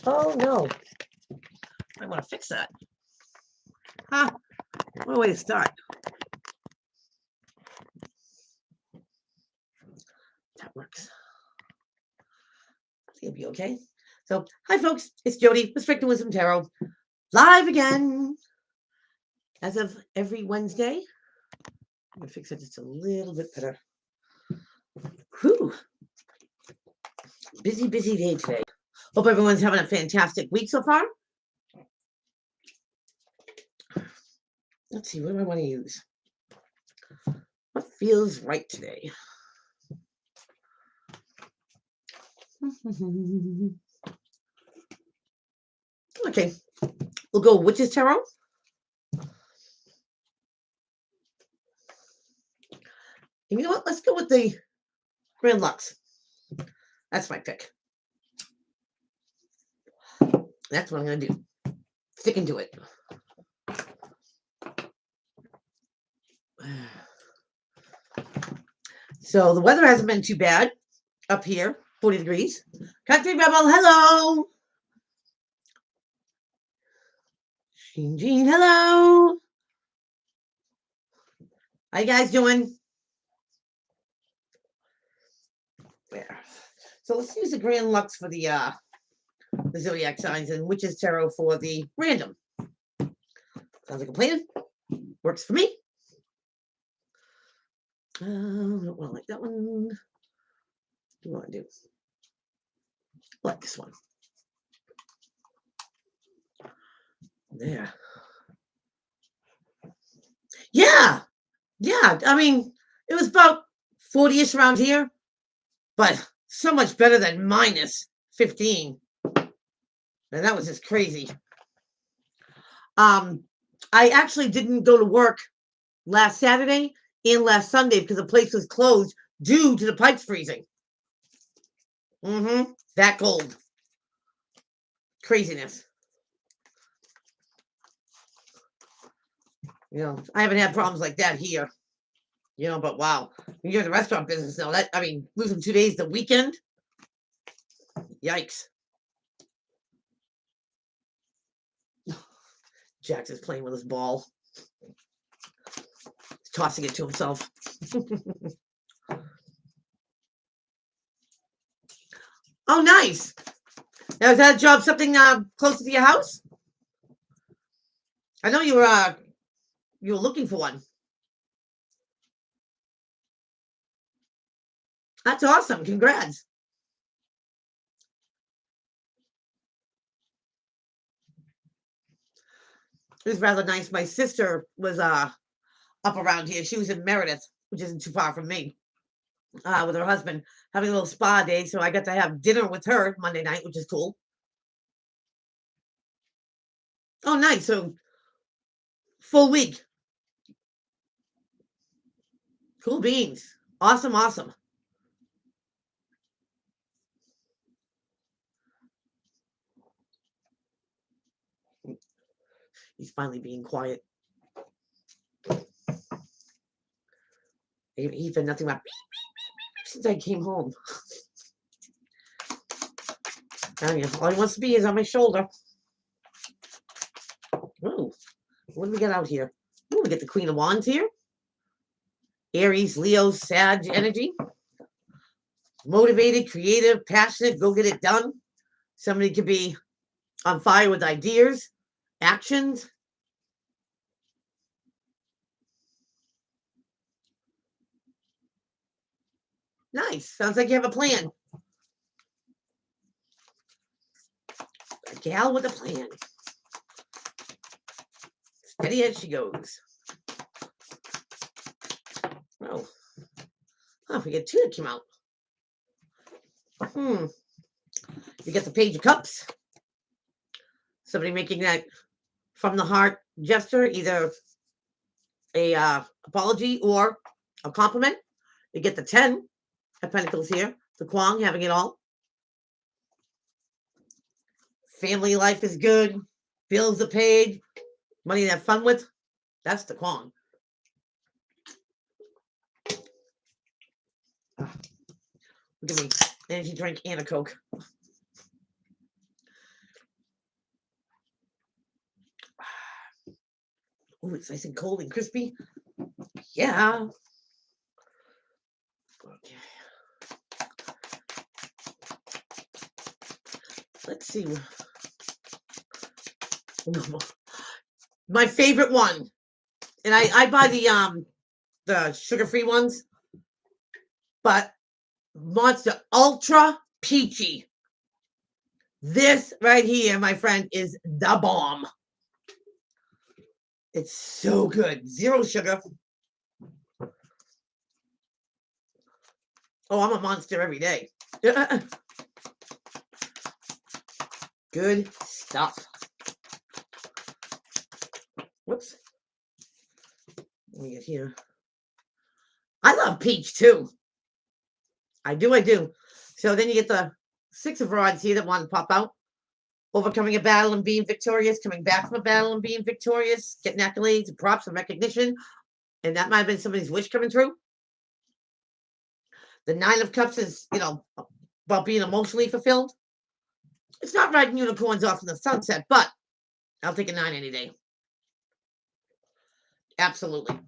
Oh, no. I want to fix that. Huh? What a way to start. That works. I think it'll be okay. So, hi, folks. It's Jody with Strictly Wisdom Tarot. Live again. As of every Wednesday. I'm going to fix it just a little bit better. Whew. Busy day today. Hope everyone's having a fantastic week so far. Let's see, what do I want to use? What feels right today? Okay, we'll go Witch's Tarot. And you know what? Let's go with the Grand Lux. That's my pick. That's what I'm going to do. Sticking to it. So the weather hasn't been too bad up here. 40 degrees. Country Rebel, hello. Jean, hello. How you guys doing? There. So let's use the Grand Lux for the zodiac signs and Witch's Tarot for the random. Sounds like a plan. Works for me. I don't want to like that one. What do you want to do? I like this one. There. Yeah. I mean, it was about 40-ish around here, but so much better than minus 15. And that was just crazy. I actually didn't go to work last Saturday and last Sunday because the place was closed due to the pipes freezing. That cold. Craziness. You know, I haven't had problems like that here. You know, but wow. You're in the restaurant business now. That, I mean, losing 2 days the weekend. Yikes. Jax is playing with his ball. He's tossing it to himself. Oh, nice. Now, is that job something close to your house? I know you were looking for one. That's awesome. Congrats. It was rather nice. My sister was up around here. She was in Meredith, which isn't too far from me, with her husband, having a little spa day. So I got to have dinner with her Monday night, which is cool. Oh, nice. So full week. Cool beans. Awesome. He's finally being quiet. He's been nothing but since I came home. I mean, all he wants to be is on my shoulder. Ooh, what do we got out here? Ooh, we get the Queen of Wands here. Aries, Leo, Sag energy. Motivated, creative, passionate, go get it done. Somebody could be on fire with ideas, actions. Nice. Sounds like you have a plan. A gal with a plan. Steady as she goes. Oh, we get two that came out. You get the Page of Cups. Somebody making that from the heart gesture, either a apology or a compliment. You get the 10 of Pentacles here. The Kwang having it all. Family life is good. Bills are paid. Money to have fun with. That's the Kwang. Give me energy drink and a Coke. Oh, it's nice and cold and crispy. Yeah. Okay. Let's see. My favorite one, and I buy the sugar-free ones, but Monster Ultra Peachy. This right here, my friend, is the bomb. It's so good. Zero sugar. Oh, I'm a monster every day. Good stuff. Whoops. Let me get here. I love peach too. I do. So then you get the 6 of rods here that want to pop out. Overcoming a battle and being victorious, coming back from a battle and being victorious, getting accolades and props and recognition. And that might have been somebody's wish coming true. The 9 of Cups is, about being emotionally fulfilled. It's not riding unicorns off in the sunset, but I'll take a 9 any day. Absolutely.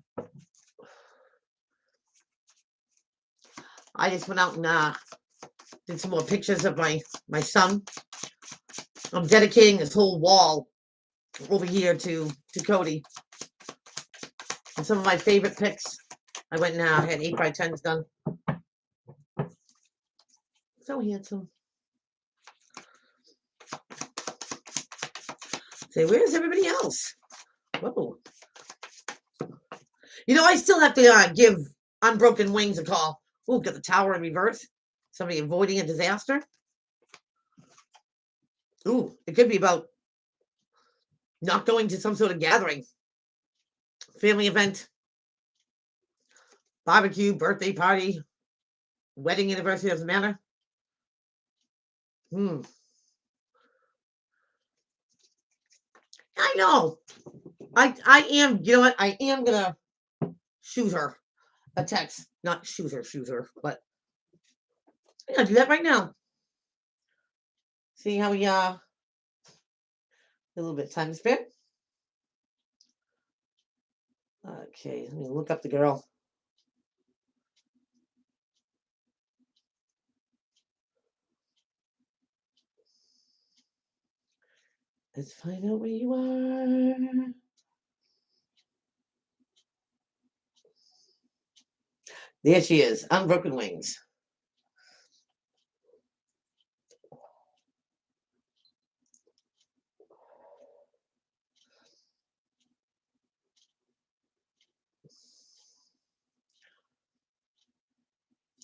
I just went out and did some more pictures of my son. I'm dedicating this whole wall over here to Cody. And some of my favorite pics. I went and had 8x10s done. So handsome. Say, where's everybody else? Whoa. I still have to give Unbroken Wings a call. Ooh, got the tower in reverse. Somebody avoiding a disaster. Ooh, it could be about not going to some sort of gathering, family event, barbecue, birthday party, wedding anniversary, doesn't matter. I know. I am, you know what? I am gonna shoot her a text. Not shoot her, but I'm gonna do that right now. See how we a little bit of time to spare. Okay, let me look up the girl. Let's find out where you are. There she is, Unbroken Wings.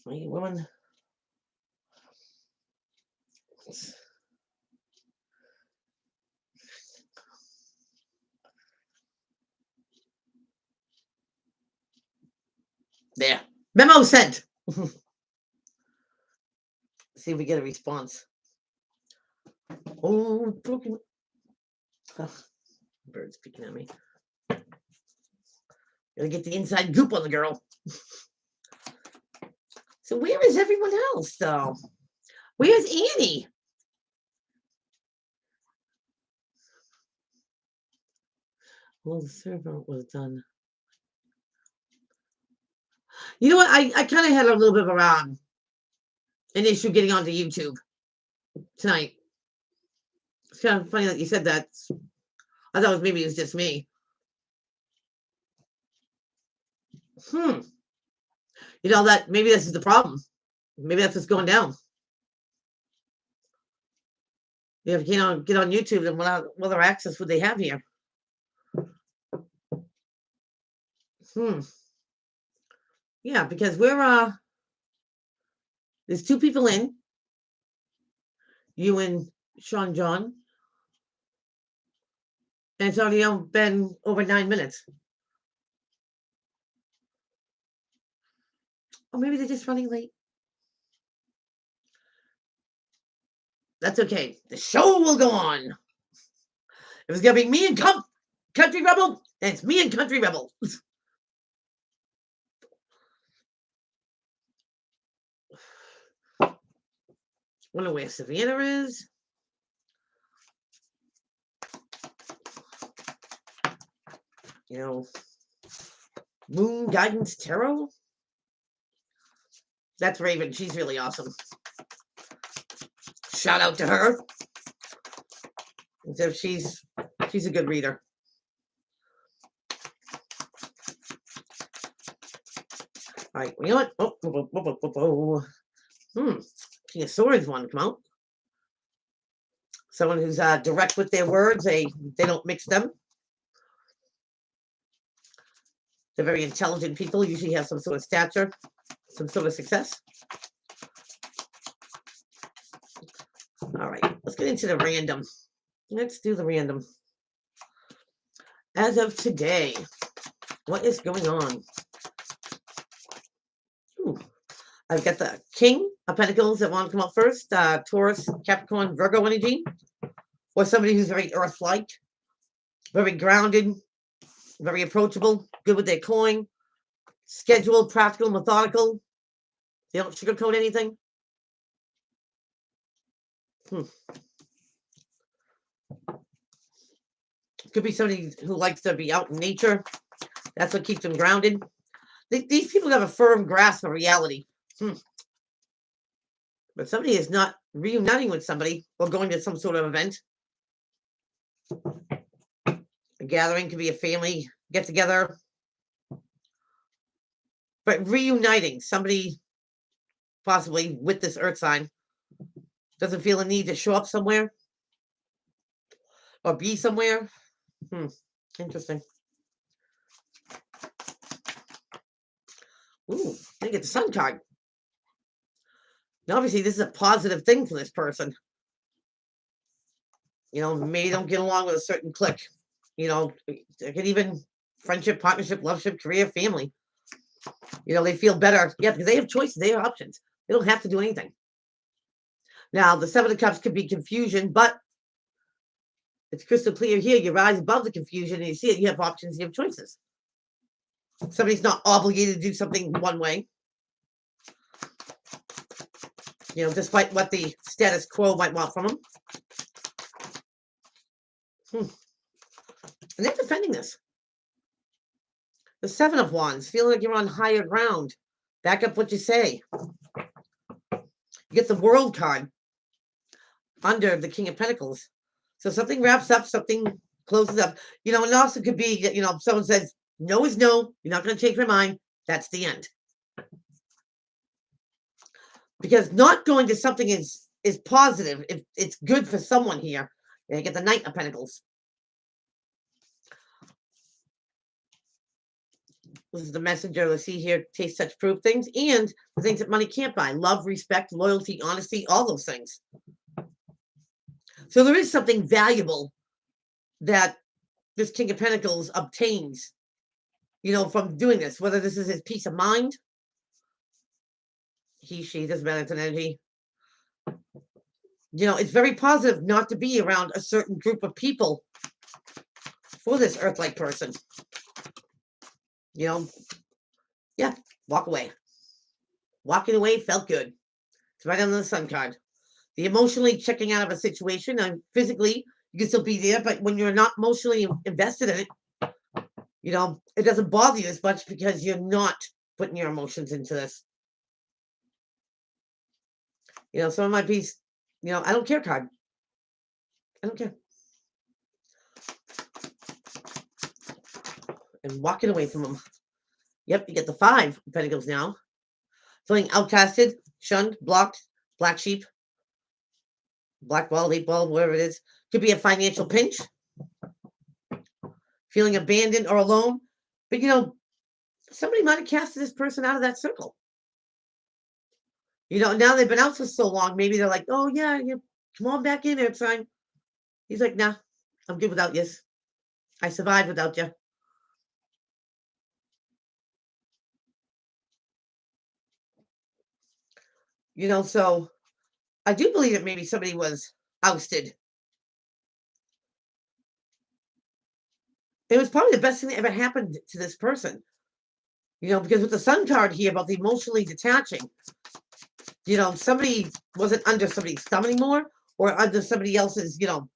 Hey, woman. There. Memo sent. See if we get a response. Oh, broken. Ugh, bird's picking at me. Gotta get the inside goop on the girl. So where is everyone else, though? Where's Annie? Well, the server was done. You know what? I kind of had a little bit of an issue getting onto YouTube tonight. It's kind of funny that you said that. I thought maybe it was just me. That maybe this is the problem. Maybe that's what's going down. If you get on YouTube, then what other access would they have here? Yeah, because we're there's 2 people in. You and Sean John. And it's already been over 9 minutes. Or maybe they're just running late. That's okay. The show will go on. If it's going to be me and Country Rebel, then it's me and Country Rebel. Wonder where Savannah is. You know, Moon Guidance Tarot. That's Raven. She's really awesome. Shout out to her. So she's a good reader. All right, you know what? King of Swords one come out. Someone who's direct with their words. They don't mix them. They're very intelligent people. Usually have some sort of stature, some sort of success. All right, let's get into the random. Let's do the random. As of today, what is going on? I've got the King of Pentacles that want to come out first. Taurus, Capricorn, Virgo energy. Or somebody who's very earth-like, very grounded, very approachable, good with their coin, scheduled, practical, methodical. They don't sugarcoat anything. Could be somebody who likes to be out in nature. That's what keeps them grounded. These people have a firm grasp of reality. But somebody is not reuniting with somebody or going to some sort of event. A gathering could be a family get-together. But reuniting somebody possibly with this earth sign doesn't feel a need to show up somewhere or be somewhere. Interesting. Ooh, I get the Sun card. Now, obviously, this is a positive thing for this person. You know, maybe don't get along with a certain clique. You know, it could even friendship, partnership, loveship, career, family. You know, they feel better. Yeah, because they have choices. They have options. They don't have to do anything. Now, the Seven of Cups could be confusion, but it's crystal clear here. You rise above the confusion and you see it. You have options. You have choices. Somebody's not obligated to do something one way. You know, despite what the status quo might want from them. And they're defending this. The Seven of Wands, feeling like you're on higher ground. Back up what you say. You get the World card under the King of Pentacles. So something wraps up, something closes up. You know, and also could be, you know, someone says, no is no. You're not going to change my mind. That's the end. Because not going to something is positive. It's good for someone here. You get the Knight of Pentacles. This is the messenger. Let's see here. Taste, touch, prove things. And the things that money can't buy. Love, respect, loyalty, honesty, all those things. So there is something valuable that this King of Pentacles obtains, you know, from doing this. Whether this is his peace of mind. He, she, doesn't matter. It's an energy. You know, it's very positive not to be around a certain group of people for this earth-like person. You know, yeah, walk away. Walking away felt good. It's right under the Sun card. The emotionally checking out of a situation, and physically, you can still be there, but when you're not emotionally invested in it, you know, it doesn't bother you as much because you're not putting your emotions into this. You know, some of my piece, you know, I don't care card. I don't care. And walking away from them. Yep, you get the Five of Pentacles now. Feeling outcasted, shunned, blocked, black sheep, black ball, 8 ball, whatever it is. Could be a financial pinch. Feeling abandoned or alone. But, you know, somebody might have casted this person out of that circle. You know, now they've been out for so long, maybe they're like, oh, yeah, come on back in there, son. He's like, nah, I'm good without you. I survived without you. You know, so I do believe that maybe somebody was ousted. It was probably the best thing that ever happened to this person. You know, because with the Sun card here about the emotionally detaching, you know, somebody wasn't under somebody's thumb anymore or under somebody else's, you know,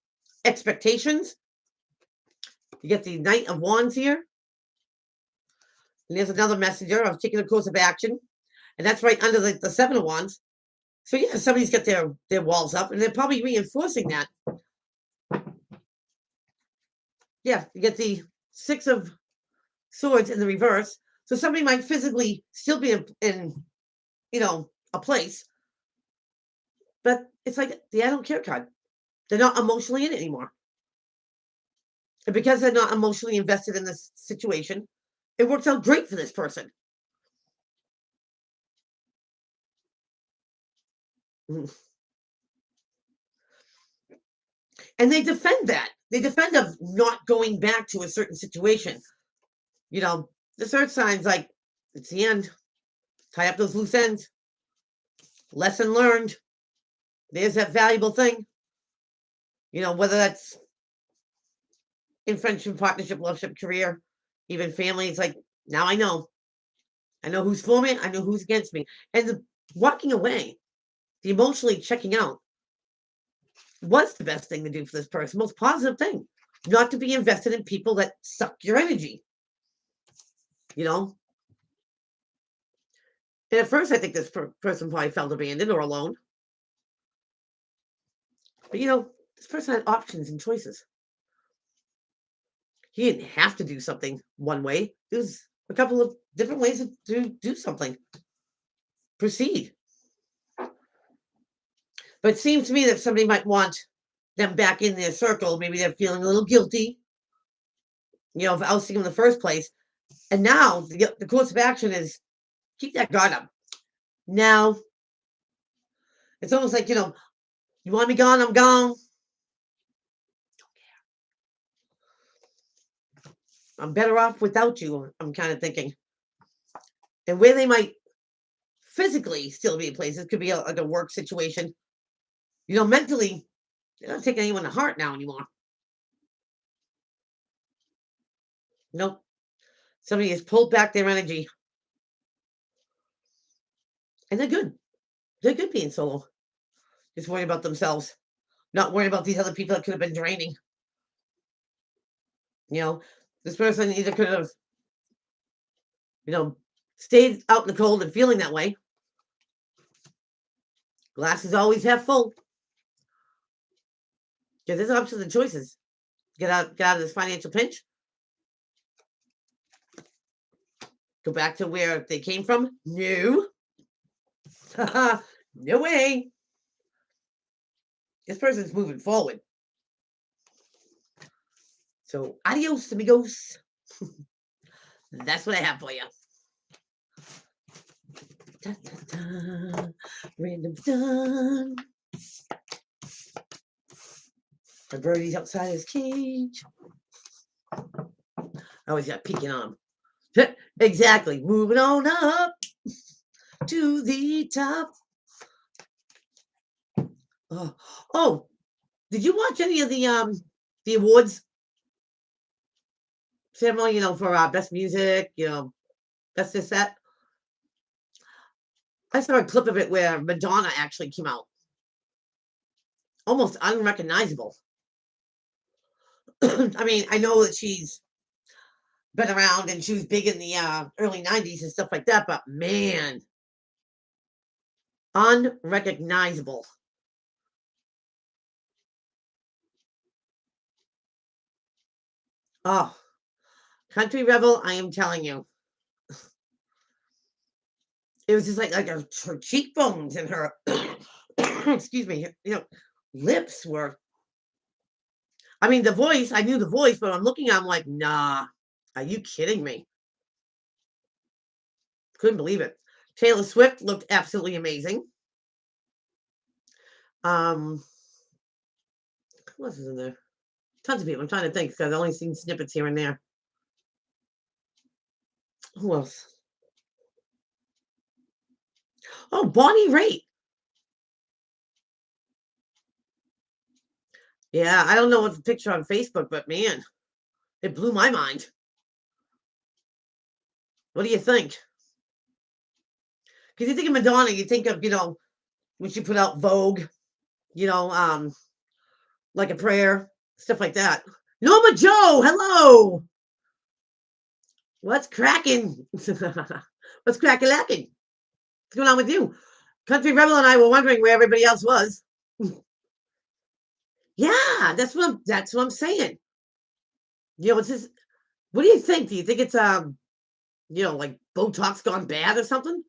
expectations. You get the Knight of Wands here. And there's another messenger of taking a course of action. And that's right under the Seven of Wands. So yeah, somebody's got their walls up, and they're probably reinforcing that. Yeah, you get the Six of Swords in the reverse. So somebody might physically still be in a place, but it's like the I don't care card. They're not emotionally in it anymore. And because they're not emotionally invested in this situation, it works out great for this person. And they defend that. They defend of not going back to a certain situation. The earth signs like it's the end. Tie up those loose ends. Lesson learned. There's that valuable thing. Whether that's in friendship, partnership, loveship, career, even family. It's like, now I know. I know who's for me. I know who's against me. And the walking away, the emotionally checking out, was the best thing to do for this person. Most positive thing. Not to be invested in people that suck your energy. And at first, I think this person probably felt abandoned or alone. But this person had options and choices. He didn't have to do something one way. There's a couple of different ways to do something. Proceed. But it seems to me that somebody might want them back in their circle. Maybe they're feeling a little guilty, of ousting them in the first place. And now the course of action is keep that guard up. Now, it's almost like, you want me gone, I'm gone. Don't care. I'm better off without you, I'm kind of thinking. And where they might physically still be in places, could be like a work situation. Mentally, they're not taking anyone to heart now anymore. Nope. Somebody has pulled back their energy. And they're good. They're good being solo. Just worrying about themselves. Not worrying about these other people that could have been draining. This person either could have, stayed out in the cold and feeling that way. Glasses always half full. Because there's options and choices. Get out of this financial pinch. Go back to where they came from? No. No way. This person's moving forward. So, adios, amigos. That's what I have for you. Da, da, da. Random done. The birdie's outside his cage. I always got peeking on him. Exactly. Moving on up to the top. Oh, did you watch any of the awards ceremony? For best music, best this that. I saw a clip of it where Madonna actually came out, almost unrecognizable. I mean, I know that she's been around and she was big in the early 90s and stuff like that, but man, unrecognizable. Oh, Country Rebel, I am telling you. It was just like her cheekbones and her, excuse me, lips were. I mean, the voice, I knew the voice, but I'm looking at him like, nah, are you kidding me? Couldn't believe it. Taylor Swift looked absolutely amazing. Who else is in there? Tons of people. I'm trying to think because I've only seen snippets here and there. Who else? Oh, Bonnie Raitt. Yeah, I don't know what's the picture on Facebook, but man, it blew my mind. What do you think? Because you think of Madonna, you think of, when she put out Vogue, like a prayer, stuff like that. Norma Joe, hello. What's cracking? What's cracking lacking? What's going on with you? Country Rebel and I were wondering where everybody else was. Yeah, that's what I'm saying. It's just what do you think? Do you think it's like Botox gone bad or something?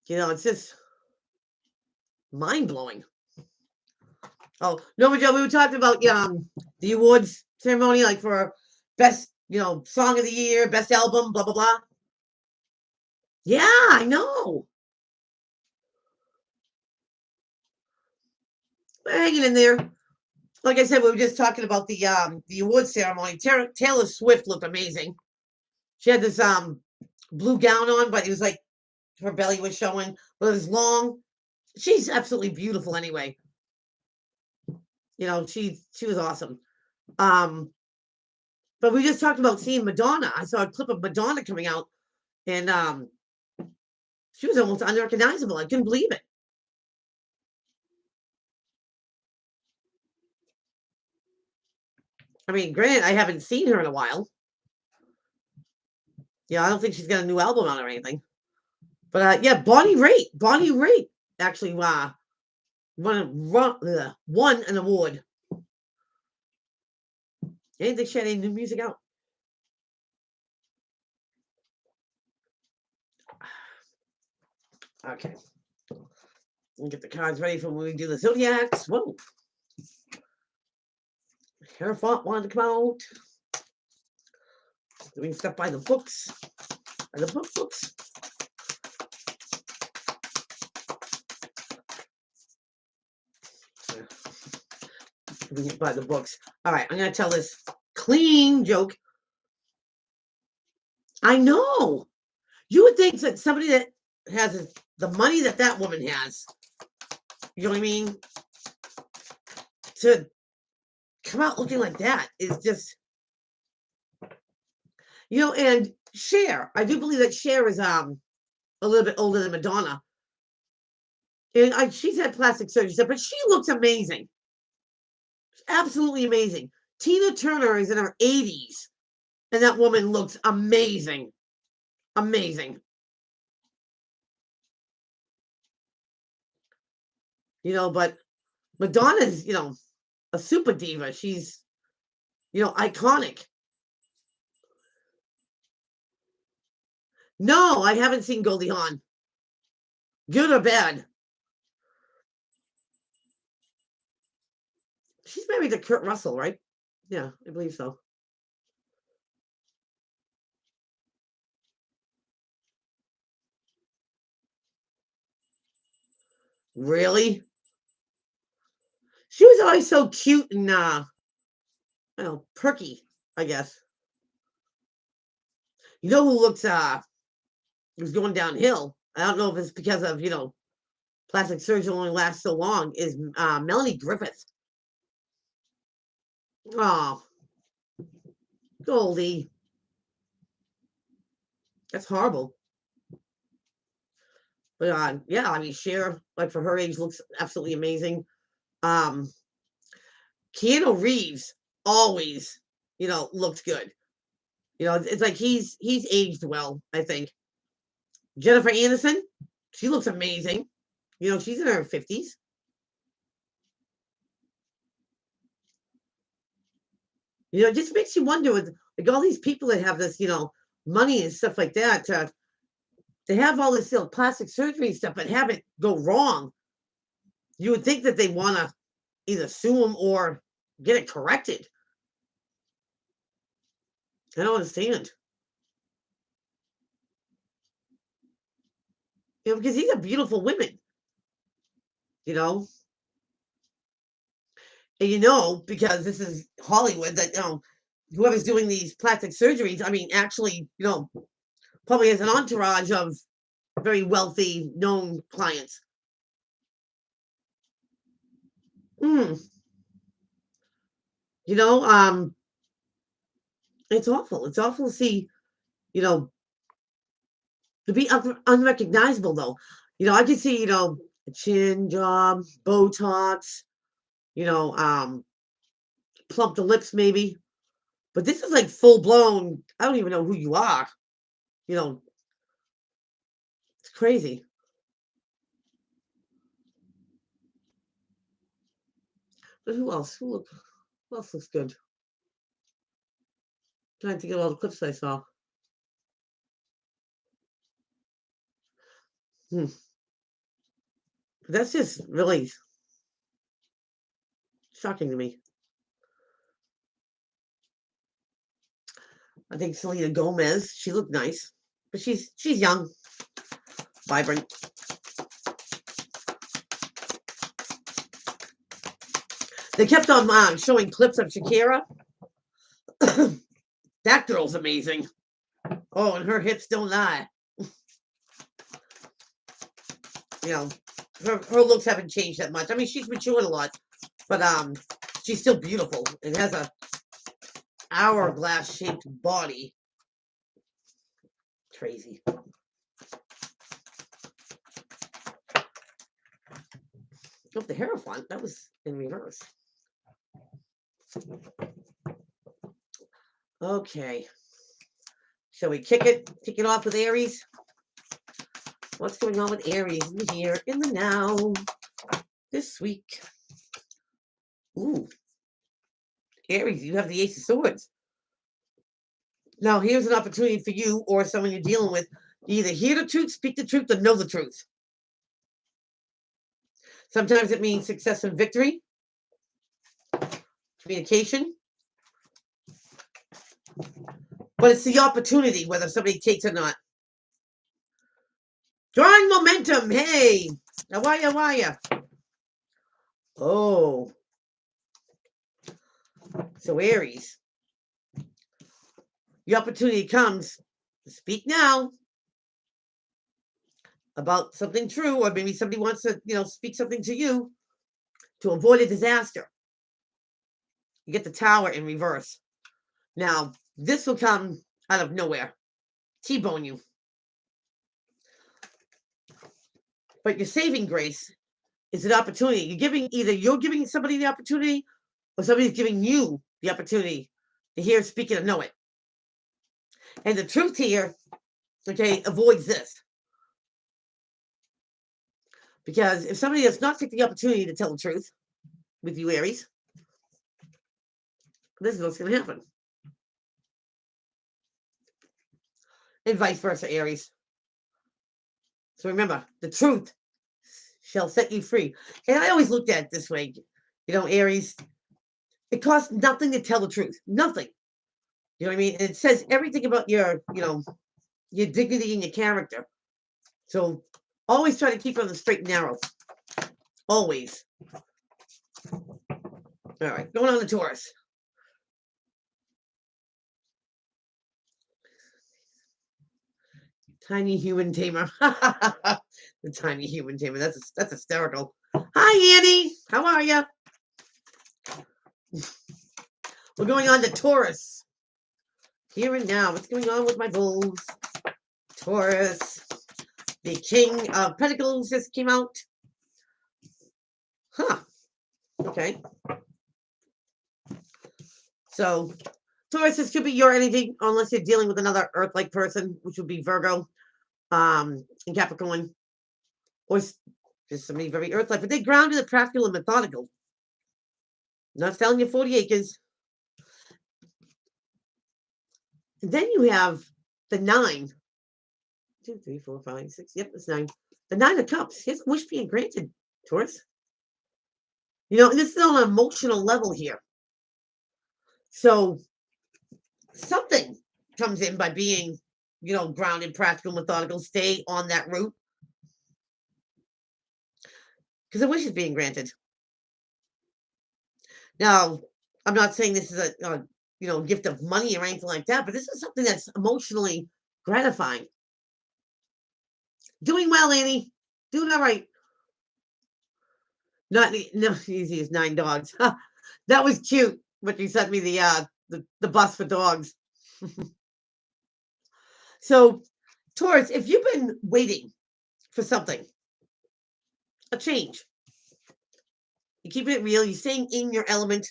It's just mind blowing. Oh no, but Joe, we were talking about the awards ceremony, like for best song of the year, best album, blah blah blah. Yeah, I know. We're hanging in there. Like I said, we were just talking about the awards ceremony. Taylor Swift looked amazing. She had this blue gown on, but it was like her belly was showing, but it was long. She's absolutely beautiful anyway. She was awesome. Um, but we just talked about seeing Madonna. I saw a clip of Madonna coming out, and she was almost unrecognizable. I couldn't believe it. I mean, granted, I haven't seen her in a while. I don't think she's got a new album out or anything. But yeah, Bonnie Raitt. Bonnie Raitt actually won an award. I didn't think she had any new music out. Okay. We'll get the cards ready for when we do the zodiacs. Whoa. Hierophant wanted to come out. Doing stuff by the books. By the books. Doing it by the books. All right, I'm going to tell this clean joke. I know. You would think that somebody that has the money that woman has, you know what I mean, to come out looking like that is just, and Cher. I do believe that Cher is a little bit older than Madonna. And she's had plastic surgery, but she looks amazing. Absolutely amazing. Tina Turner is in her 80s, and that woman looks amazing. Amazing. But Madonna's, a super diva. She's, iconic. No, I haven't seen Goldie Hawn. Good or bad? She's married to Kurt Russell, right? Yeah, I believe so. Really? She was always so cute and perky, I guess. You know who looks who's going downhill? I don't know if it's because of, plastic surgery only lasts so long, is Melanie Griffith. Oh, Goldie. That's horrible. But yeah, I mean, Cher, like for her age, looks absolutely amazing. Um, Keanu Reeves always, looks good. It's like he's aged well, I think. Jennifer Aniston, she looks amazing. She's in her 50s. It just makes you wonder with like all these people that have this, money and stuff like that to have all this plastic surgery and stuff but have it go wrong. You would think that they want to either sue them or get it corrected. I don't understand. Because these are beautiful women. You know, and because this is Hollywood that whoever's doing these plastic surgeries, I mean, actually, probably has an entourage of very wealthy, known clients. Mm. It's awful. It's awful to see, to be unrecognizable though. I could see, a chin job, Botox, you know, um, plump the lips maybe. But this is like full blown. I don't even know who you are. You know, it's crazy. But who else? Who else looks good? Trying to get all the clips I saw. Hmm. That's just really shocking to me. I think Selena Gomez, she looked nice, but she's young, vibrant. They kept on showing clips of Shakira. That girl's amazing. Oh, and her hips don't lie. You know, her looks haven't changed that much. I mean, she's matured a lot, but she's still beautiful. It has a hourglass shaped body. Crazy. Oh, the Hierophant, that was in reverse. Okay. Shall we kick it off with Aries? What's going on with Aries in the here, in the now, this week? Ooh. Aries, you have the Ace of Swords. Now, here's an opportunity for you or someone you're dealing with to either hear the truth, speak the truth, or know the truth. Sometimes it means success and victory, communication, but it's the opportunity, whether somebody takes it or not. Drawing momentum. Hey, how are ya? Oh, so Aries, the opportunity comes. Speak now about something true, or maybe somebody wants to, speak something to you to avoid a disaster. You get the Tower in reverse. Now, this will come out of nowhere. T-bone you. But your saving grace is an opportunity. You're giving somebody the opportunity, or somebody's giving you the opportunity to hear, speak it, and know it. And the truth here, okay, avoids this. Because if somebody does not take the opportunity to tell the truth with you, Aries, this is what's going to happen. And vice versa, Aries. So remember, the truth shall set you free. And I always looked at it this way, Aries, it costs nothing to tell the truth. Nothing. You know what I mean? And it says everything about your dignity and your character. So always try to keep it on the straight and narrow. Always. All right, going on to Taurus. Tiny human tamer. The tiny human tamer. That's hysterical. Hi, Annie. How are you? We're going on to Taurus. Here and now. What's going on with my bulls? Taurus. The King of Pentacles just came out. Huh. Okay. So, Taurus, this could be your anything, unless you're dealing with another Earth-like person, which would be Virgo, and Capricorn, or just somebody very Earth-like. But they grounded the practical and methodical. Not selling you 40 acres. And then you have the 9. 2, 3, 4, 5, 6. Yep, it's 9. The 9 of Cups. Here's a wish being granted, Taurus. And this is on an emotional level here. So something comes in by being, grounded, practical, methodical. Stay on that route. Because a wish is being granted. Now, I'm not saying this is a gift of money or anything like that, but this is something that's emotionally gratifying. Doing well, Annie. Doing all right. Not easy as 9 dogs. That was cute. But you sent me the bus for dogs. So, Taurus, if you've been waiting for something, a change, you're keeping it real, you're staying in your element,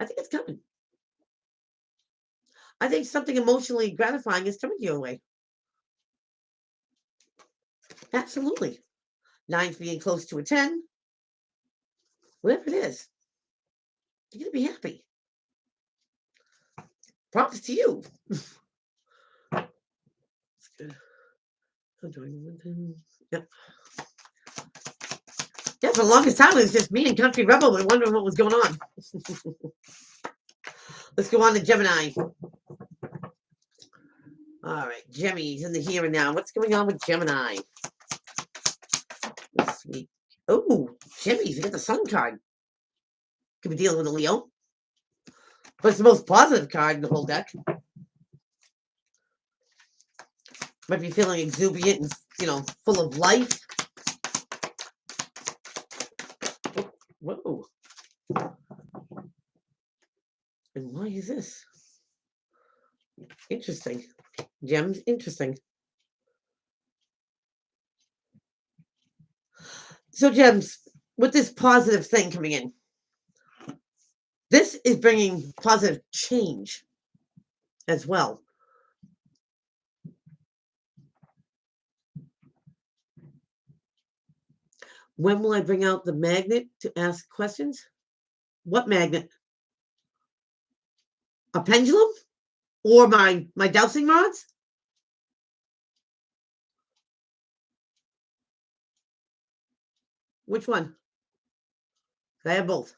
I think it's coming. I think something emotionally gratifying is coming your way. Absolutely. Nine's being close to a 10. Whatever it is, you're going to be happy. Props to you. That's good. Yep. Yeah, for the longest time, it was just me and Country Rebel and wondering what was going on. Let's go on to Gemini. All right, Gemmy's in the here and now. What's going on with Gemini this week? Oh, Gemmy's, we got the Sun card. Could be dealing with a Leo. But it's the most positive card in the whole deck. Might be feeling exuberant and, full of life. Whoa. And why is this? Interesting. Gems, interesting. So, Gems, with this positive thing coming in, this is bringing positive change as well. When will I bring out the magnet to ask questions? What magnet? A pendulum? Or my dowsing rods? Which one? I have both.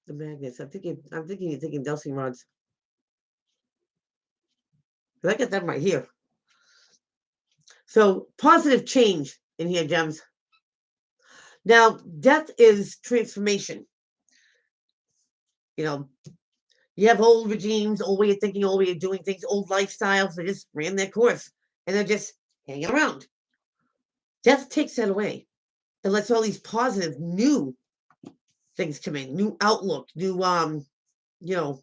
The magnets. I'm thinking you're thinking dowsing rods. But I got them right here. So positive change in here, Gems. Now, death is transformation. You have old regimes, old way of thinking, old way of doing things, old lifestyles. They just ran their course and they're just hanging around. Death takes that away and lets all these positive new things come in, new outlook, new new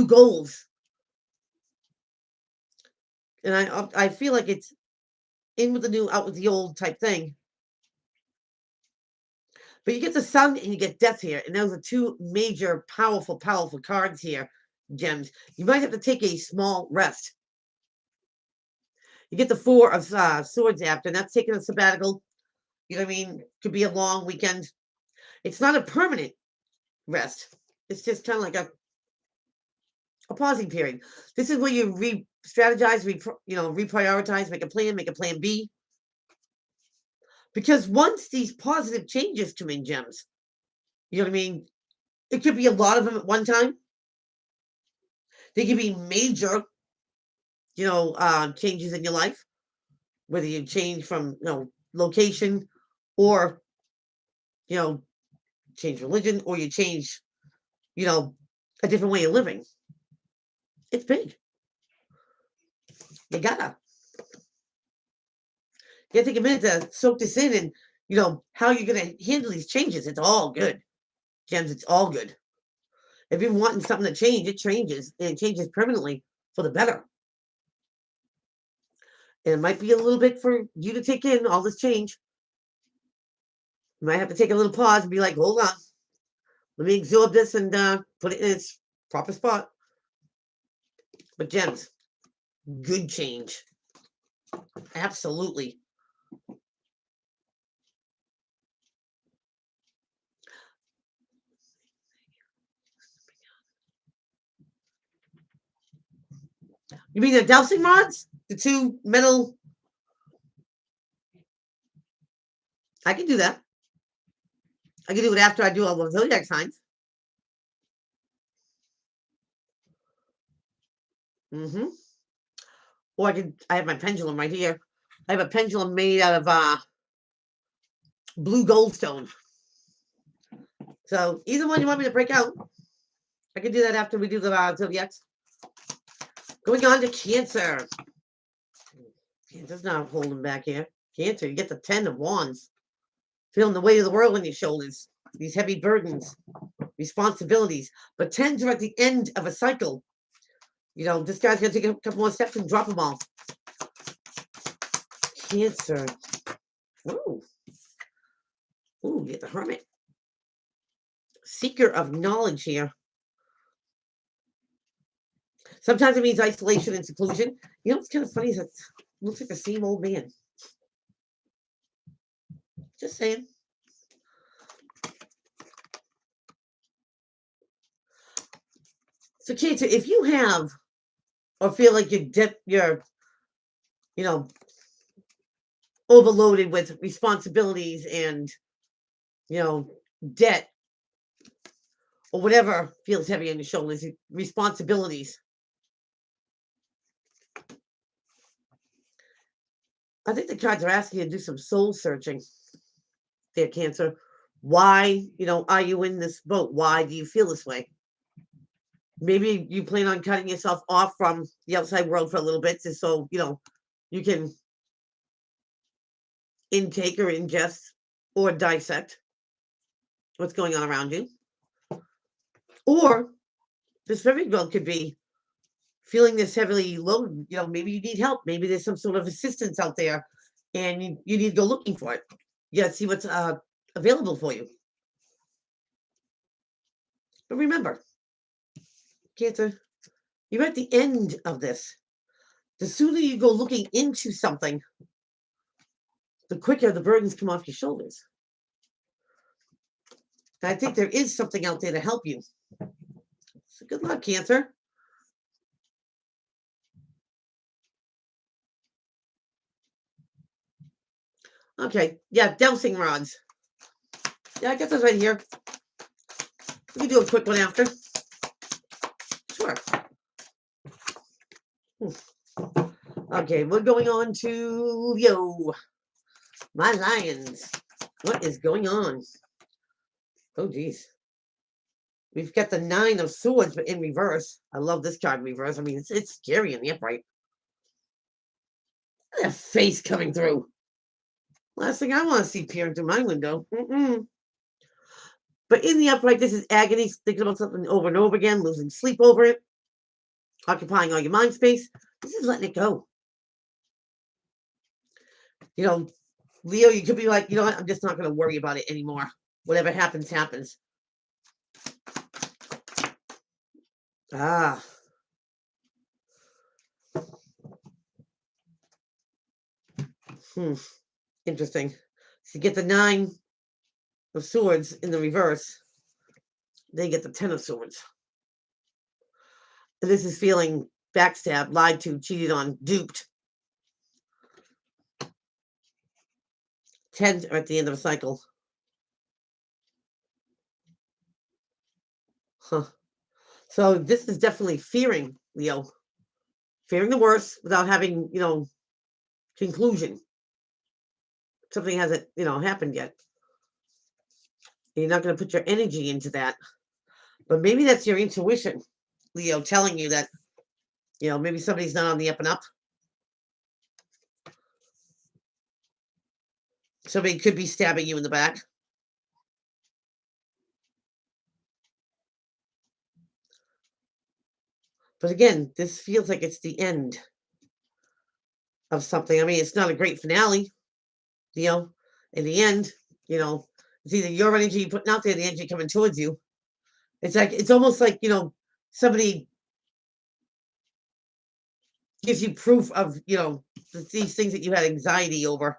goals. And I feel like it's in with the new, out with the old type thing. But you get the Sun and you get Death here, and those are two major, powerful cards here, Gems. You might have to take a small rest. You get the Four of Swords after, and that's taking a sabbatical. You know what I mean? Could be a long weekend. It's not a permanent rest. It's just kind of like a pausing period. This is where you re-strategize, reprioritize, make a plan B. Because once these positive changes come in, Gems, you know what I mean? It could be a lot of them at one time. They could be major, changes in your life, whether you change from, location or, change religion or you change, a different way of living. It's big. You gotta take a minute to soak this in and, how you're going to handle these changes. It's all good. Gems, it's all good. If you're wanting something to change, it changes. And it changes permanently for the better. And it might be a little bit for you to take in all this change. You might have to take a little pause and be like, hold on. Let me absorb this and put it in its proper spot. But Gems, good change. Absolutely. You mean the dowsing rods? The two metal? I can do that. I can do it after I do all the zodiac signs. Or I have my pendulum right here. I have a pendulum made out of blue goldstone. So either one you want me to break out, I can do that after we do the zodiacs. Going on to Cancer. Cancer's not holding back here. Cancer, you get the 10 of Wands. Feeling the weight of the world on your shoulders. These heavy burdens, responsibilities. But 10s are at the end of a cycle. This guy's going to take a couple more steps and drop them all. Cancer. Ooh. Ooh, get the Hermit. Seeker of knowledge here. Sometimes it means isolation and seclusion. What's kind of funny is it looks like the same old man. Just saying. So, Cancer, if you have or feel like you're overloaded with responsibilities and, debt or whatever feels heavy on your shoulders, responsibilities. I think the cards are asking you to do some soul searching there, Cancer. Why, are you in this boat? Why do you feel this way? Maybe you plan on cutting yourself off from the outside world for a little bit just so, you can intake or ingest or dissect what's going on around you. Or this very well could be feeling this heavily loaded. Maybe you need help. Maybe there's some sort of assistance out there and you need to go looking for it. You got to see what's available for you. But remember, Cancer, you're at the end of this. The sooner you go looking into something, the quicker the burdens come off your shoulders. And I think there is something out there to help you. So good luck, Cancer. Okay, yeah, dowsing rods. Yeah, I got those right here. We can do a quick one after. Sure. Okay, we're going on to Leo. My lions. What is going on? Oh, geez. We've got the 9 of Swords, but in reverse. I love this card in reverse. I mean, it's scary in the upright. That face coming through. Last thing I want to see peering through my window. But in the upright, this is agony, thinking about something over and over again, losing sleep over it, occupying all your mind space. This is letting it go. Leo, you could be like, you know what? I'm just not going to worry about it anymore. Whatever happens, happens. Ah. Interesting. So you get the 9 of Swords in the reverse. Then you get the 10 of Swords. And this is feeling backstabbed, lied to, cheated on, duped. 10s are at the end of a cycle. Huh. So this is definitely fearing, Leo. Fearing the worst without having, conclusion. Something hasn't, happened yet. You're not going to put your energy into that. But maybe that's your intuition, Leo, telling you that, maybe somebody's not on the up and up. Somebody could be stabbing you in the back. But again, this feels like it's the end of something. I mean, it's not a great finale, in the end, it's either your energy you're putting out there, the energy coming towards you. It's almost like, somebody gives you proof of, these things that you had anxiety over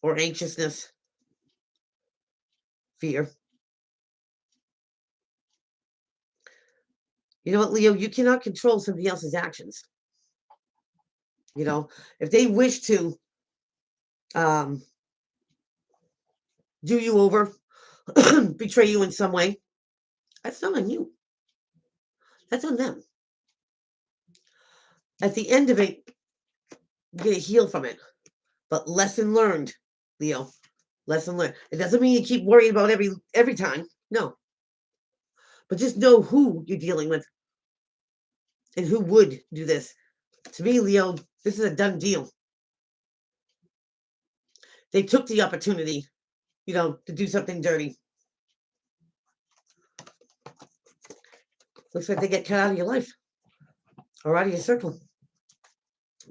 or anxiousness, fear. You know what, Leo? You cannot control somebody else's actions. If they wish to do you over, betray you in some way, that's not on you. That's on them. At the end of it, you're going to heal from it. But lesson learned, Leo. Lesson learned. It doesn't mean you keep worrying about every time. No. But just know who you're dealing with and who would do this. To me, Leo, this is a done deal. They took the opportunity, to do something dirty. Looks like they get cut out of your life or out of your circle.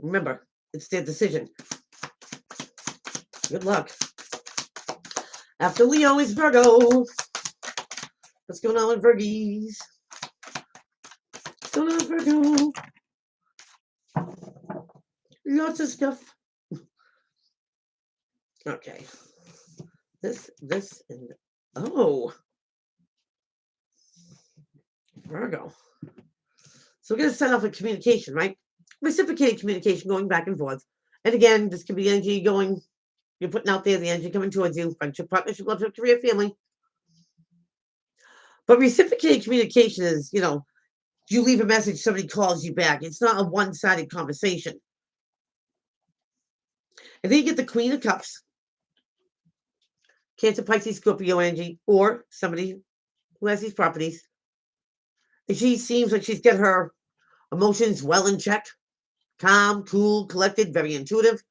Remember, it's their decision. Good luck. After Leo is Virgo. What's going on with Virgies? What's going on with Virgo? Lots of stuff. Okay. This, and oh. Virgo. So we're going to start off with communication, right? Reciprocated communication going back and forth. And again, this could be energy going, you're putting out there, the energy coming towards you, friendship, partnership, love, career, family. But reciprocated communication is, you leave a message, somebody calls you back. It's not a one-sided conversation. And then you get the Queen of Cups, Cancer, Pisces, Scorpio energy, or somebody who has these properties. And she seems like she's got her emotions well in check. Calm, cool, collected, very intuitive.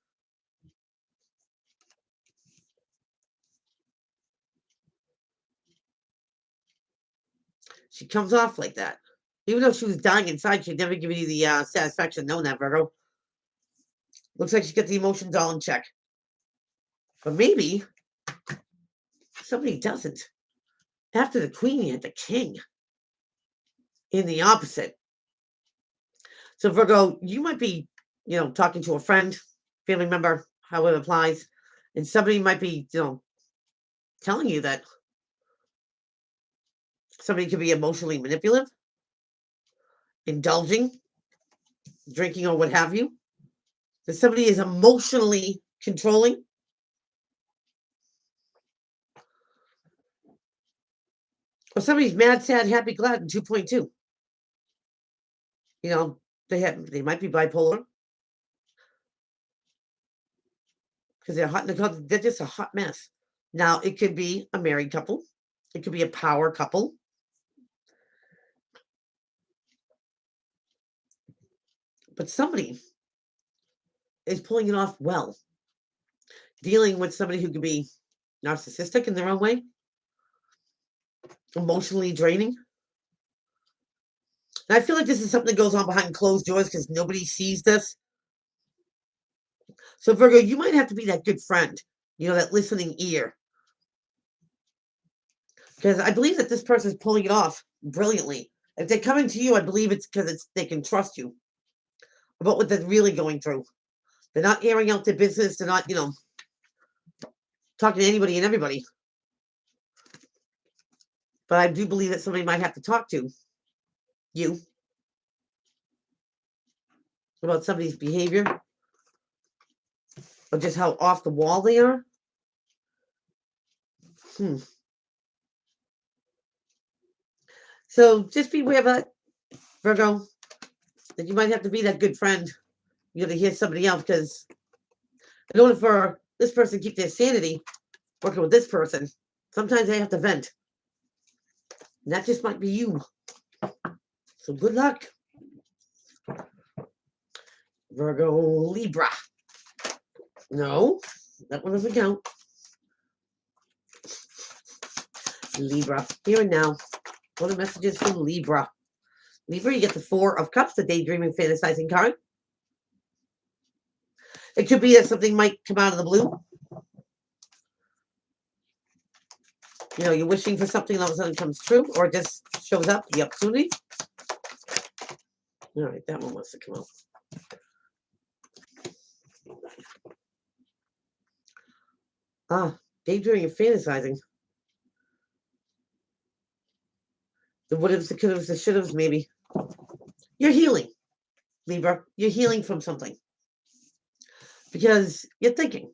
She comes off like that. Even though she was dying inside, she'd never give you the satisfaction knowing that, Virgo. Looks like she's got the emotions all in check. But maybe somebody doesn't. After the Queen, you had the King. In the opposite. So Virgo, you might be, talking to a friend, family member, how it applies, and somebody might be, telling you that somebody could be emotionally manipulative, indulging, drinking, or what have you. That somebody is emotionally controlling. Or somebody's mad, sad, happy, glad in 2.2. They might be bipolar. Because they're hot in the they're just a hot mess. Now, it could be a married couple. It could be a power couple. But somebody is pulling it off well. Dealing with somebody who could be narcissistic in their own way, emotionally draining. And I feel like this is something that goes on behind closed doors because nobody sees this. So Virgo, you might have to be that good friend, that listening ear. Because I believe that this person is pulling it off brilliantly. If they're coming to you, I believe it's because they can trust you about what they're really going through. They're not airing out their business. They're not, talking to anybody and everybody. But I do believe that somebody might have to talk to you about somebody's behavior or just how off the wall they are. So just be aware of that, Virgo, that you might have to be that good friend. You got to hear somebody else because in order for this person to keep their sanity working with this person, sometimes they have to vent. And that just might be you. So good luck. Virgo, Libra. No, that one doesn't count. Libra, here and now. What are messages from Libra? Libra, you get the Four of Cups, the daydreaming, fantasizing card. It could be that something might come out of the blue. You're wishing for something, all of a sudden comes true, or it just shows up, the opportunity. All right, that one wants to come out. Daydreaming and fantasizing. The would-haves, the could-haves, the should-haves, maybe. You're healing, Libra. You're healing from something. Because you're thinking.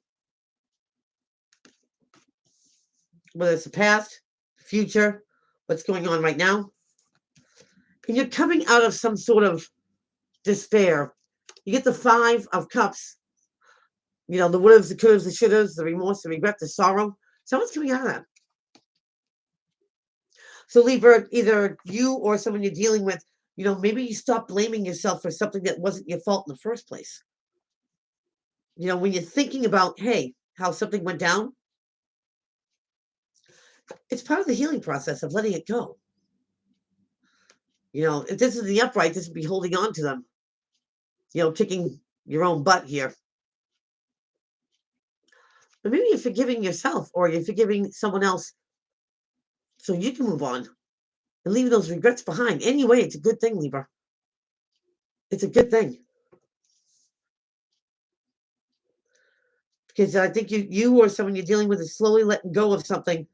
Whether it's the past, the future, what's going on right now. And you're coming out of some sort of despair. You get the Five of Cups. The would-haves, the could-haves, the should-haves, the remorse, the regret, the sorrow. Someone's coming out of that. So Libra, either you or someone you're dealing with, maybe you stop blaming yourself for something that wasn't your fault in the first place. When you're thinking about, hey, how something went down, it's part of the healing process of letting it go. If this is the upright, this would be holding on to them. Kicking your own butt here. But maybe you're forgiving yourself or you're forgiving someone else so you can move on and leave those regrets behind. Anyway, it's a good thing, Libra. It's a good thing. Because I think you or someone you're dealing with is slowly letting go of something.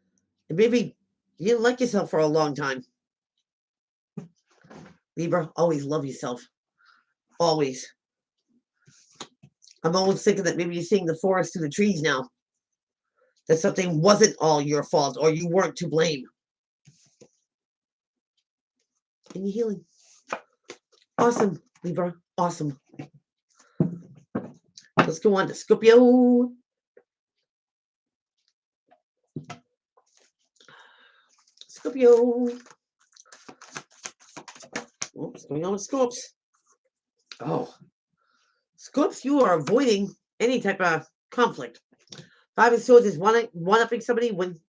And maybe you didn't like yourself for a long time. Libra, always love yourself. Always. I'm always thinking that maybe you're seeing the forest through the trees now. That something wasn't all your fault or you weren't to blame. And you're healing. Awesome, Libra. Awesome. Let's go on to Scorpio. Scorpio. What's going on with Scorps? Oh. Scorps, you are avoiding any type of conflict. Five of Swords is one-upping somebody when,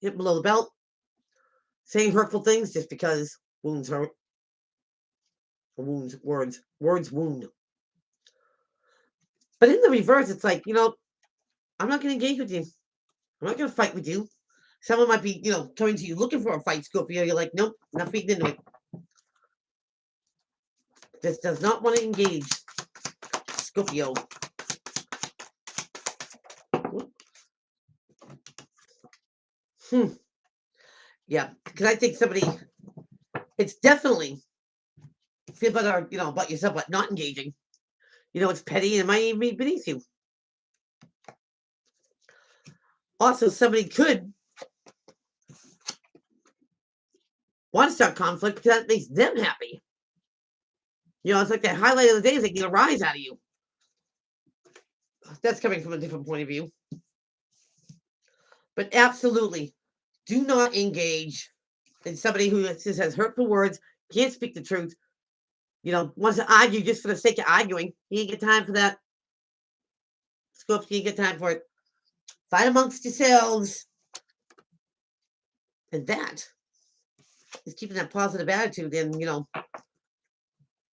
hit below the belt. Saying hurtful things just because wounds hurt. Words wound. But in the reverse, it's like, I'm not going to engage with you. I'm not going to fight with you. Someone might be, coming to you looking for a fight, Scorpio. You're like, nope, not feeding into it. This does not want to engage, Scorpio. Yeah, because I think it's definitely feel better, about yourself, but not engaging. It's petty and it might even be beneath you. Also, somebody could want to start conflict because that makes them happy. It's like that highlight of the day is they get a rise out of you. That's coming from a different point of view. But absolutely, do not engage in somebody who just has hurtful words, can't speak the truth, wants to argue just for the sake of arguing. You ain't get time for that. Scorpio, you ain't get time for it. Fight amongst yourselves. And that is keeping that positive attitude and,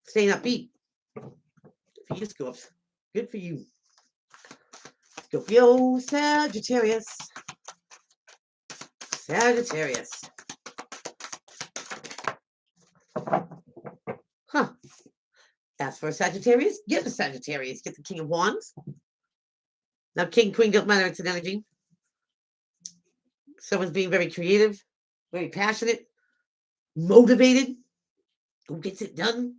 staying upbeat. Good for you, Scorps. Good for you. Scorpio, Sagittarius. Sagittarius. Huh. Ask for a Sagittarius, get a Sagittarius. Get the King of Wands. Now, King, Queen don't matter. It's an energy. Someone's being very creative, very passionate, motivated. Who gets it done?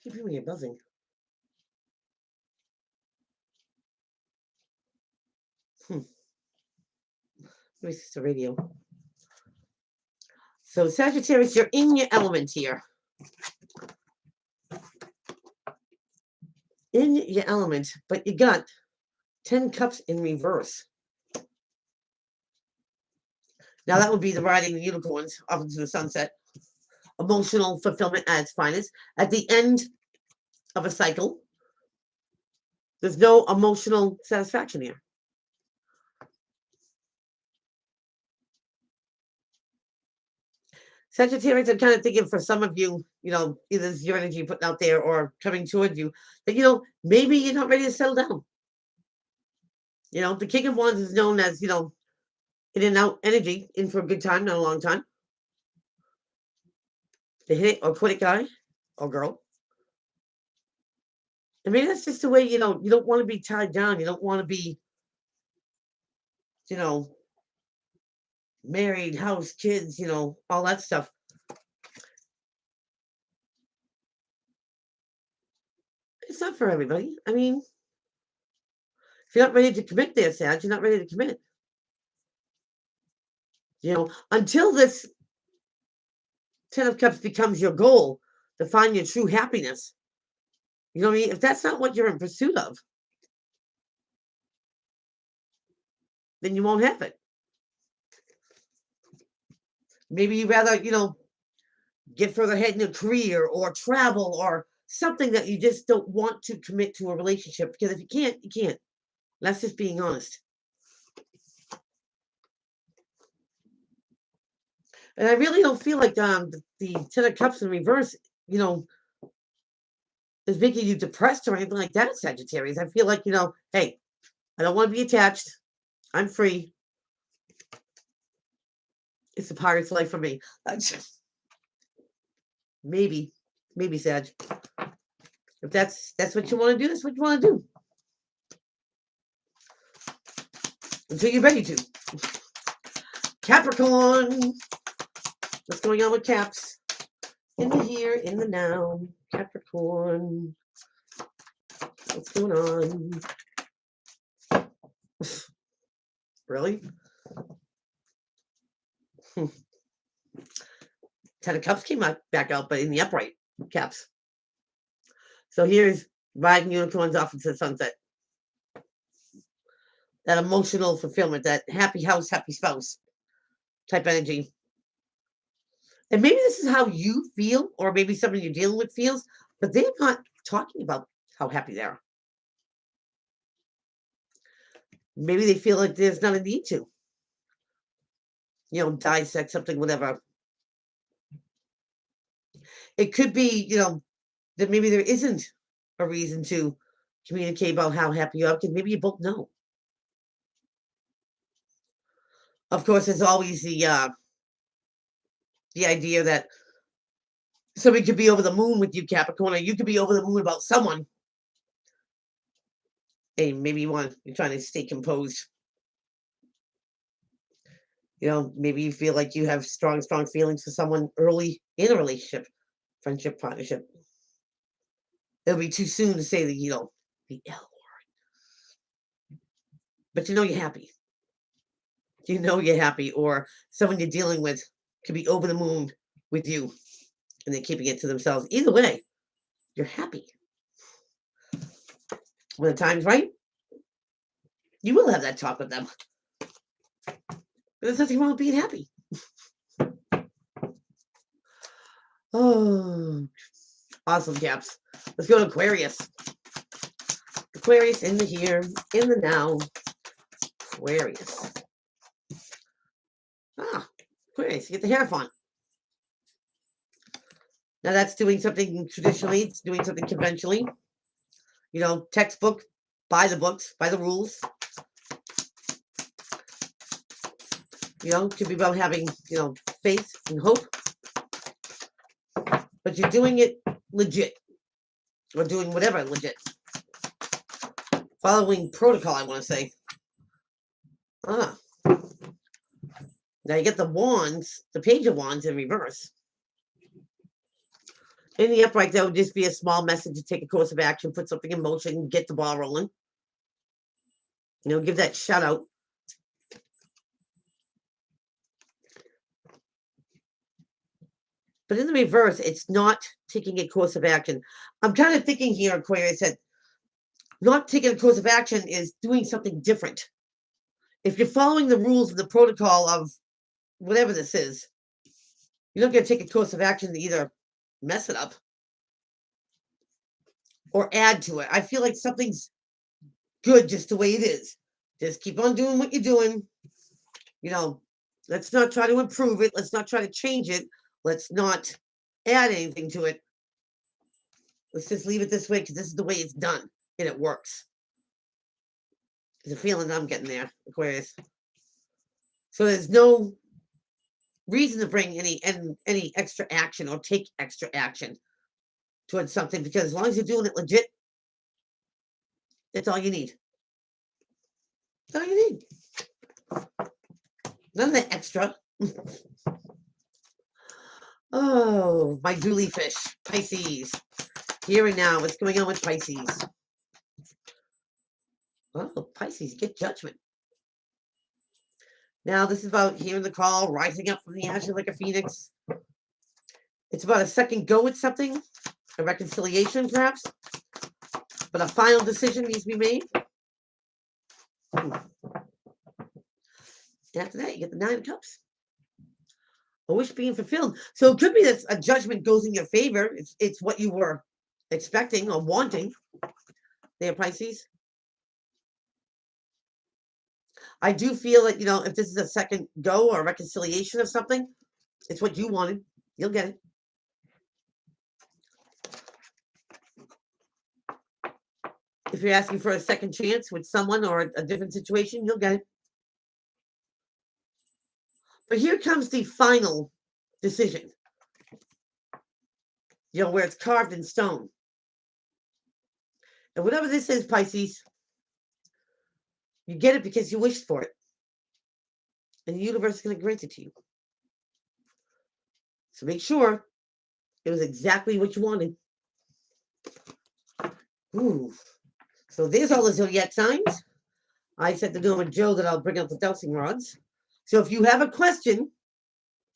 Keep hearing it buzzing. Maybe it's the radio. So, Sagittarius, you're in your element here. In your element, but you got 10 cups in reverse. Now, that would be the riding the unicorns off into the sunset. Emotional fulfillment at its finest. At the end of a cycle, there's no emotional satisfaction here. Sagittarius, I'm kind of thinking for some of you, either it's your energy putting out there or coming towards you, that, maybe you're not ready to settle down. The King of Wands is known as, in and out energy, in for a good time, not a long time. The hit it or quit it guy or girl. I mean, that's just the way, you don't want to be tied down. You don't want to be, married, house, kids, all that stuff. It's not for everybody. I mean, if you're not ready to commit there, Sag, you're not ready to commit. Until this 10 of Cups becomes your goal to find your true happiness. You know what I mean? If that's not what you're in pursuit of, then you won't have it. Maybe you'd rather, get further ahead in your career or travel or something that you just don't want to commit to a relationship. Because if you can't, you can't. That's just being honest. And I really don't feel like the Ten of Cups in reverse, you know, is making you depressed or anything like that, Sagittarius. I feel like, hey, I don't want to be attached. I'm free. It's a pirate's life for me. Maybe, maybe, Sag. If that's what you want to do, that's what you want to do. Until you're ready to. Capricorn. What's going on with Caps? In the here, in the now. Capricorn. What's going on? Really? Ten of Cups came back out, but in the upright Caps. So here's riding unicorns off into the sunset. That emotional fulfillment, that happy house, happy spouse type energy. And maybe this is how you feel, or maybe somebody you're dealing with feels, but they're not talking about how happy they are. Maybe they feel like there's not a need to, dissect something, whatever. It could be, that maybe there isn't a reason to communicate about how happy you are, because maybe you both know. Of course, there's always the idea that somebody could be over the moon with you, Capricorn, or you could be over the moon about someone. And maybe you're trying to stay composed. Maybe you feel like you have strong feelings for someone early in a relationship, friendship, partnership. It'll be too soon to say the L word. But you're happy. You're happy, or someone you're dealing with could be over the moon with you, and they're keeping it to themselves. Either way, you're happy. When the time's right, you will have that talk with them. But there's nothing wrong with being happy. Oh, awesome, Caps. Let's go to Aquarius. Aquarius in the here, in the now. Aquarius. Aquarius, you get the Hierophant. Now that's doing something traditionally, it's doing something conventionally. Textbook, buy the books, buy the rules. Could be about having, faith and hope. But you're doing it legit. Or doing whatever legit. Following protocol, I want to say. Now you get the wands, the Page of Wands in reverse. In the upright, that would just be a small message to take a course of action, put something in motion, get the ball rolling. Give that shout out. But in the reverse, it's not taking a course of action. I'm kind of thinking here, Aquarius, that not taking a course of action is doing something different. If you're following the rules of the protocol of whatever this is, you're not going to take a course of action to either mess it up or add to it. I feel like something's good just the way it is. Just keep on doing what you're doing. Let's not try to improve it. Let's not try to change it. Let's not add anything to it. Let's just leave it this way because this is the way it's done and it works. There's a feeling I'm getting there, Aquarius. So there's no reason to bring any extra action or take extra action towards something, because as long as you're doing it legit, that's all you need. That's all you need. None of the extra. Oh, my Julie fish, Pisces. Here and now, what's going on with Pisces? Oh, Pisces, get judgment. Now, this is about hearing the call, rising up from the ashes like a phoenix. It's about a second go at something, a reconciliation perhaps, but a final decision needs to be made. After that, you get the Nine of Cups. A wish being fulfilled. So it could be that a judgment goes in your favor. It's what you were expecting or wanting. There, Pisces. I do feel that, if this is a second go or a reconciliation of something, It's what you wanted. You'll get it. If you're asking for a second chance with someone or a different situation, you'll get it. But here comes the final decision. Where it's carved in stone. And whatever this is, Pisces, you get it because you wished for it. And the universe is going to grant it to you. So make sure it was exactly what you wanted. Ooh. So there's all the zodiac signs. I said to Norma Joe that I'll bring out the dowsing rods. So if you have a question,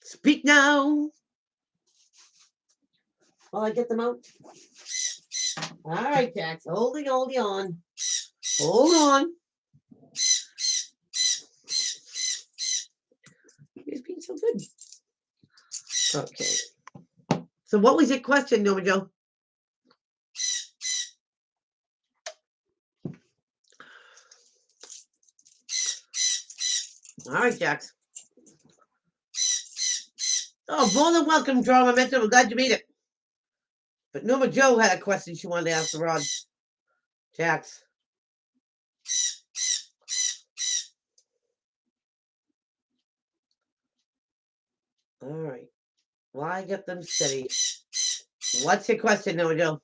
speak now. While I get them out. All right, Jax. Hold on. Hold on. He's being so good. Okay. So what was your question, Norma Joe? All right, Jax. Oh, more than welcome, Drama Mentor. I'm glad you made it. But Norma Joe had a question she wanted to ask the rods. Jax. All right. Why get them steady? What's your question, Norma Joe?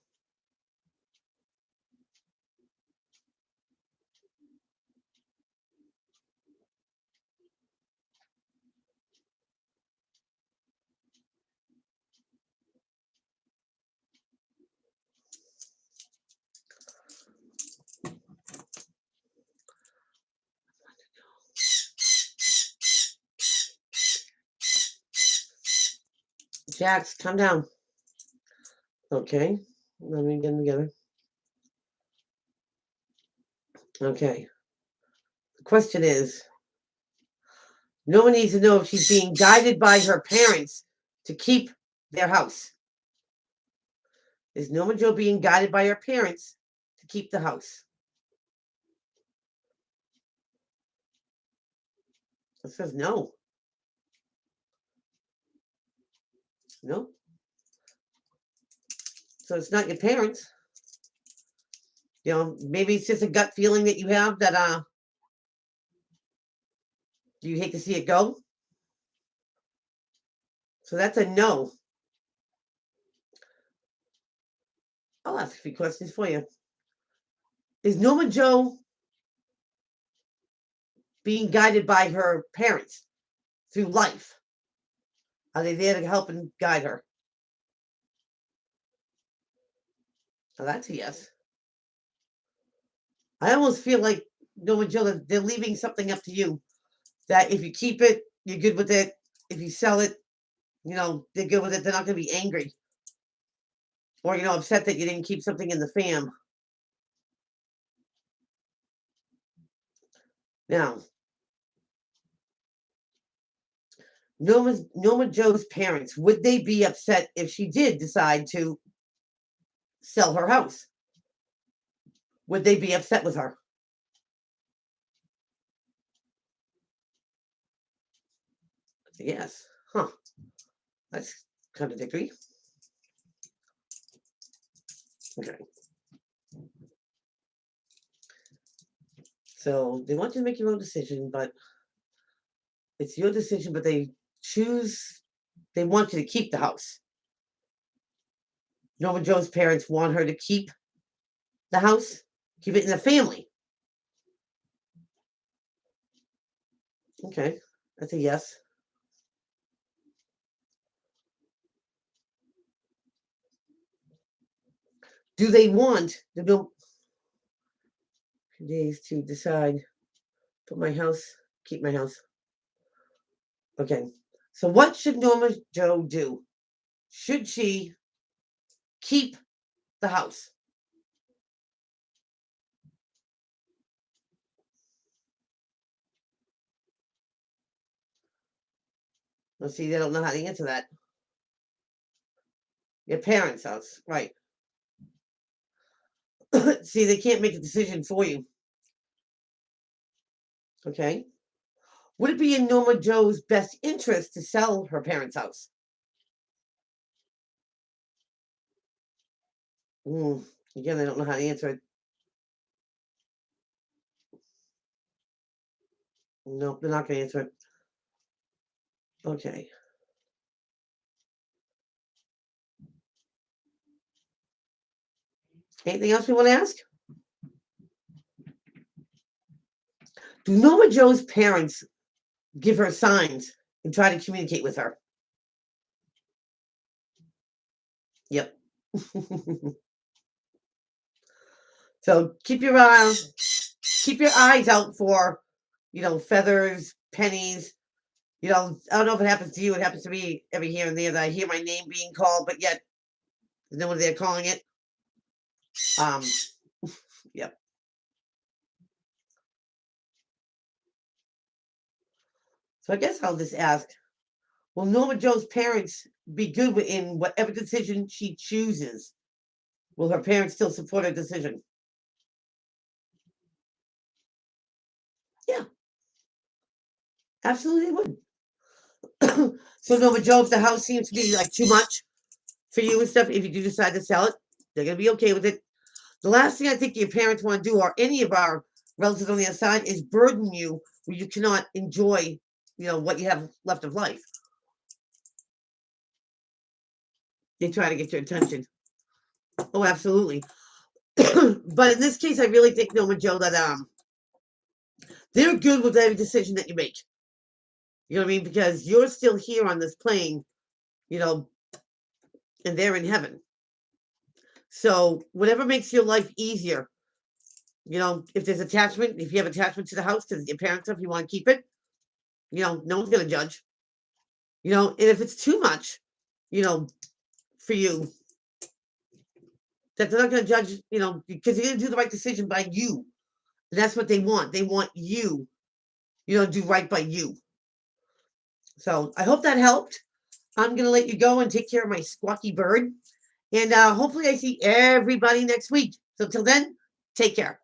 Jax, calm down. Okay. Let me get them together. Okay. The question is, no one needs to know if she's being guided by her parents to keep their house. Is Norma Joe being guided by her parents to keep the house? It says no. No. So it's not your parents. Maybe it's just a gut feeling that you have that do you hate to see it go? So that's a no. I'll ask a few questions for you. Is Norma Joe being guided by her parents through life? Are they there to help and guide her? Oh, that's a yes. I almost feel like Norma Joe, they're leaving something up to you. That if you keep it, you're good with it. If you sell it, they're good with it. They're not going to be angry or upset that you didn't keep something in the fam. Now, Norma Joe's parents, would they be upset if she did decide to sell her house? Would they be upset with her? Yes. Huh. That's contradictory. Okay. So they want you to make your own decision, but it's your decision, but they want you to keep the house. Norma Joe's parents want her to keep the house, keep it in the family. Okay, that's a yes. Do they want the days to decide? Put my house, keep my house. Okay, so what should Norma Joe do? Should she keep the house? Let's see, they don't know how to answer that. Your parents' house, right. See, they can't make a decision for you. Okay. Would it be in Norma Joe's best interest to sell her parents' house? Again, I don't know how to answer it. No, they're not going to answer it. Okay. Anything else we want to ask? Do Norma Joe's parents give her signs and try to communicate with her? Yep. So keep your eyes out for, feathers, pennies. I don't know if it happens to you. It happens to me every here and there that I hear my name being called, but yet there's no one there calling it. Um, yep. So I guess I'll just ask, will Norma Joe's parents be good in whatever decision she chooses? Will her parents still support her decision? Yeah, absolutely would. So Norma Joe, if the house seems to be like too much for you and stuff, if you do decide to sell it, they're gonna be okay with it. The last thing I think your parents want to do, or any of our relatives on the other side, is burden you where you cannot enjoy, what you have left of life. They try to get your attention. Oh, absolutely. But in this case, I really think, Norma Joe, that they're good with every decision that you make. You know what I mean? Because you're still here on this plane, you know, and they're in heaven. So whatever makes your life easier, if there's attachment, if you have attachment to the house, to your parents, if you want to keep it, no one's gonna judge. And if it's too much, for you, that they're not gonna judge, because you're gonna do the right decision by you. And that's what they want. They want you, to do right by you. So I hope that helped. I'm gonna let you go and take care of my squawky bird. And hopefully I see everybody next week. So till then, take care.